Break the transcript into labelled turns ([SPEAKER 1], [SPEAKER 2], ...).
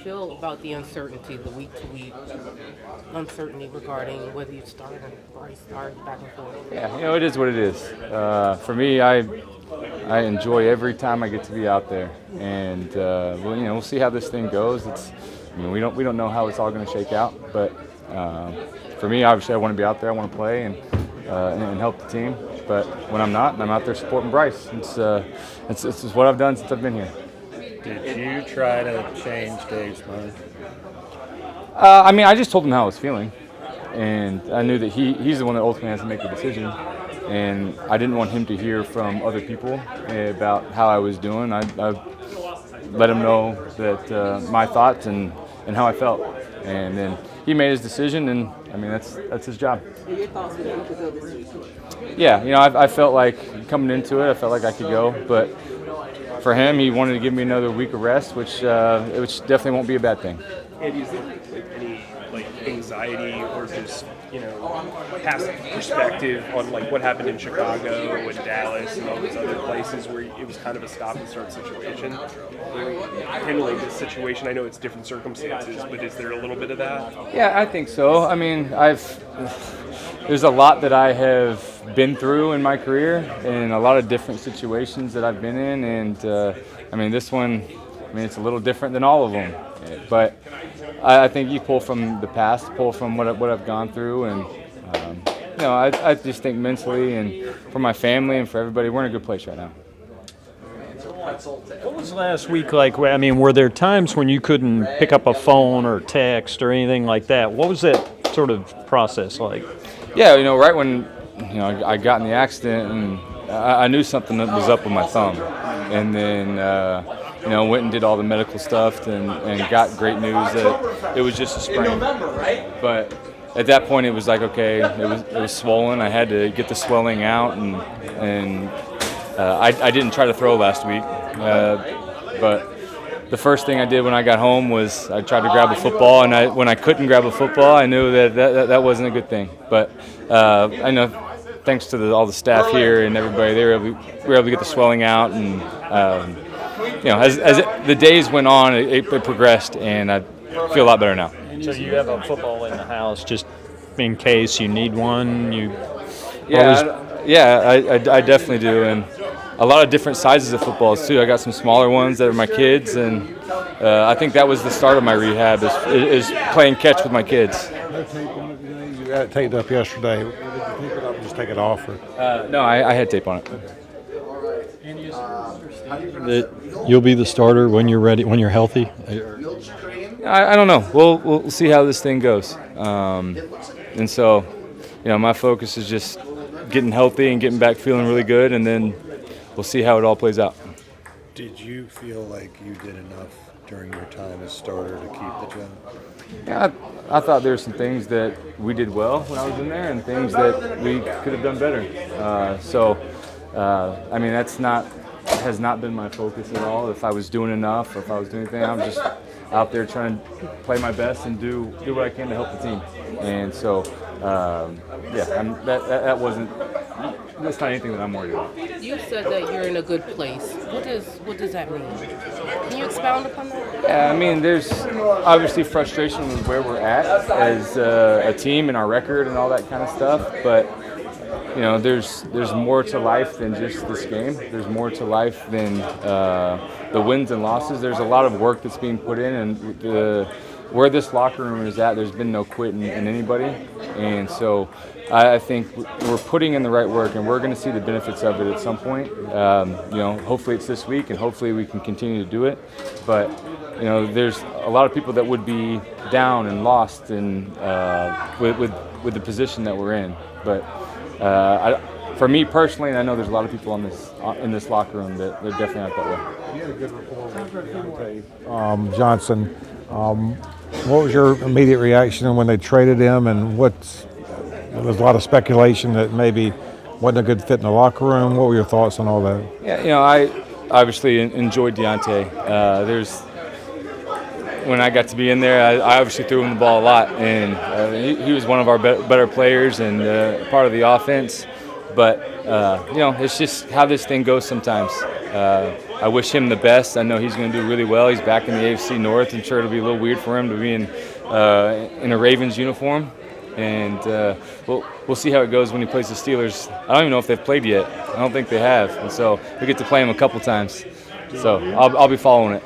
[SPEAKER 1] feel about the uncertainty, the week-to-week uncertainty regarding whether you start or Bryce starts back and forth?
[SPEAKER 2] Yeah, it is what it is. For me, I enjoy every time I get to be out there, and we'll see how this thing goes. We don't know how it's all going to shake out, but for me, obviously, I want to be out there. I want to play and help the team. But when I'm not, I'm out there supporting Bryce. It's what I've done since I've been here.
[SPEAKER 3] Did you try to change Dave's mind?
[SPEAKER 2] I just told him how I was feeling, and I knew that he's the one that ultimately has to make the decision. And I didn't want him to hear from other people about how I was doing. I let him know that my thoughts and how I felt, and then he made his decision. And that's his job.
[SPEAKER 1] Your thoughts with him to go this week?
[SPEAKER 2] Yeah, I felt like coming into it, I felt like I could go, but for him, he wanted to give me another week of rest, which definitely won't be a bad thing.
[SPEAKER 4] Andy, is there any anxiety or just past perspective on what happened in Chicago and Dallas and all those other places where it was kind of a stop and start situation? Handling this situation, I know it's different circumstances, but is there a little bit of that?
[SPEAKER 2] Yeah, I think so. There's a lot that I have been through in my career and a lot of different situations that I've been in, and this one, it's a little different than all of them. But I think you pull from the past, pull from what I've gone through, and I just think mentally and for my family and for everybody, we're in a good place right now.
[SPEAKER 3] What was last week like? Were there times when you couldn't pick up a phone or text or anything like that? What was that sort of process like?
[SPEAKER 2] Yeah, right when I got in the accident, and I knew something that was up with my thumb, and then went and did all the medical stuff and got great news that it was just a sprain. But at that point, it was like, okay, it was swollen. I had to get the swelling out, and I didn't try to throw last week, but the first thing I did when I got home was I tried to grab a football, and when I couldn't grab a football, I knew that wasn't a good thing. But I know, thanks to all the staff here and everybody, we were able to get the swelling out, and as the days went on, it progressed, and I feel a lot better now.
[SPEAKER 3] So you have a football in the house just in case you need one?
[SPEAKER 2] I definitely do, and a lot of different sizes of footballs too. I got some smaller ones that are my kids, and I think that was the start of my rehab is playing catch with my kids.
[SPEAKER 5] You got it taped up yesterday. Did you tape it up and just take it off?
[SPEAKER 2] No, I had tape on it.
[SPEAKER 6] That you'll be the starter when you're ready, when you're healthy?
[SPEAKER 2] I don't know. We'll see how this thing goes. And so, my focus is just getting healthy and getting back feeling really good, and then we'll see how it all plays out.
[SPEAKER 3] Did you feel like you did enough during your time as starter to keep the job?
[SPEAKER 2] Yeah, I thought there were some things that we did well when I was in there, and things that we could have done better. That has not been my focus at all. If I was doing enough or if I was doing anything, I'm just out there trying to play my best and do what I can to help the team. And so, that's not anything that I'm worried about.
[SPEAKER 1] You said that you're in a good place. What does that mean? Can you expound upon that?
[SPEAKER 2] Yeah, there's obviously frustration with where we're at as a team and our record and all that kind of stuff, but there's more to life than just this game. There's more to life than the wins and losses. There's a lot of work that's being put in, and where this locker room is at, there's been no quitting in anybody. And so I think we're putting in the right work, and we're going to see the benefits of it at some point. Hopefully it's this week, and hopefully we can continue to do it. But there's a lot of people that would be down and lost and with the position that we're in. But for me personally, and I know there's a lot of people in this locker room that they're definitely not that way.
[SPEAKER 5] You had a good rapport with Johnson. What was your immediate reaction when they traded him, and there was a lot of speculation that maybe wasn't a good fit in the locker room. What were your thoughts on all that?
[SPEAKER 2] Yeah, I obviously enjoyed Deontay. When I got to be in there, I obviously threw him the ball a lot, and he was one of our better players and part of the offense. But it's just how this thing goes sometimes. I wish him the best. I know he's going to do really well. He's back in the AFC North. I'm sure it'll be a little weird for him to be in a Ravens uniform. And we'll see how it goes when he plays the Steelers. I don't even know if they've played yet. I don't think they have. And so we get to play him a couple times. So I'll be following it.